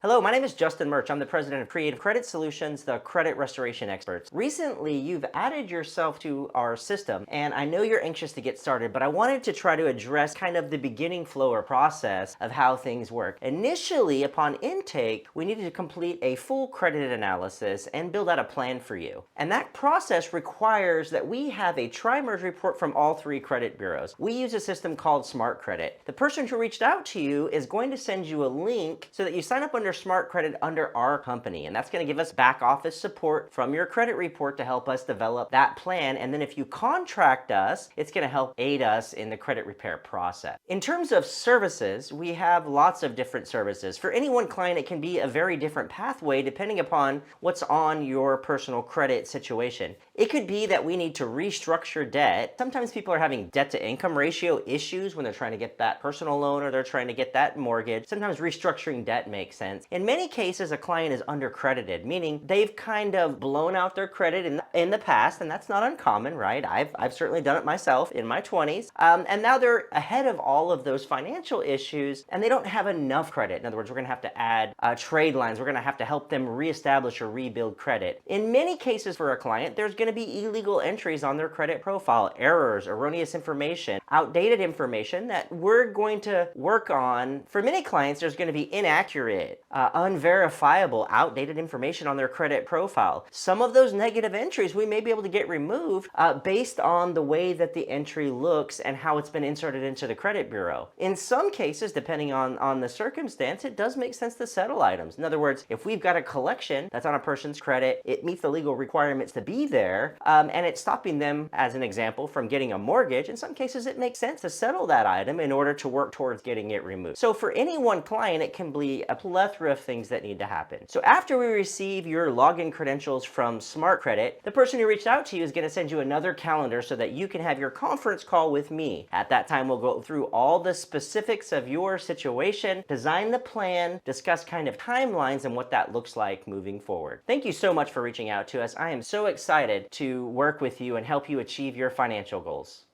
Hello, my name is Justin Murch. I'm the president of Creative Credit Solutions, the credit restoration experts. Recently, you've added yourself to our system, and I know you're anxious to get started, but I wanted to try to address kind of the beginning flow or process of how things work. Initially, upon intake, we needed to complete a full credit analysis and build out a plan for you. And that process requires that we have a tri-merge report from all three credit bureaus. We use a system called Smart Credit. The person who reached out to you is going to send you a link so that you sign up under Smart Credit under our company, and that's going to give us back office support from your credit report to help us develop that plan. And then if you contract us, it's going to help aid us in the credit repair process. In terms of services, we have lots of different services. For any one client, it can be a very different pathway depending upon what's on your personal credit situation. It could be that we need to restructure debt. Sometimes people are having debt to income ratio issues when they're trying to get that personal loan or they're trying to get that mortgage. Sometimes restructuring debt makes sense. In many cases, a client is undercredited, meaning they've kind of blown out their credit in the past, and that's not uncommon, right? I've certainly done it myself in my 20s. And now they're ahead of all of those financial issues, and they don't have enough credit. In other words, we're going to have to add trade lines. We're going to have to help them reestablish or rebuild credit. In many cases for a client, there's going to be illegal entries on their credit profile, errors, erroneous information, outdated information that we're going to work on. For many clients, there's going to be inaccurate, unverifiable, outdated information on their credit profile. Some of those negative entries we may be able to get removed based on the way that the entry looks and how it's been inserted into the credit bureau. In some cases, depending on the circumstance, it does make sense to settle items. In other words, if we've got a collection that's on a person's credit, it meets the legal requirements to be there, and it's stopping them, as an example, from getting a mortgage. In some cases, it makes sense to settle that item in order to work towards getting it removed. So for any one client, it can be a plethora of things that need to happen. So after we receive your login credentials from Smart Credit, the person who reached out to you is going to send you another calendar so that you can have your conference call with me. At that time, we'll go through all the specifics of your situation, design the plan, discuss kind of timelines and what that looks like moving forward. Thank you so much for reaching out to us. I am so excited to work with you and help you achieve your financial goals.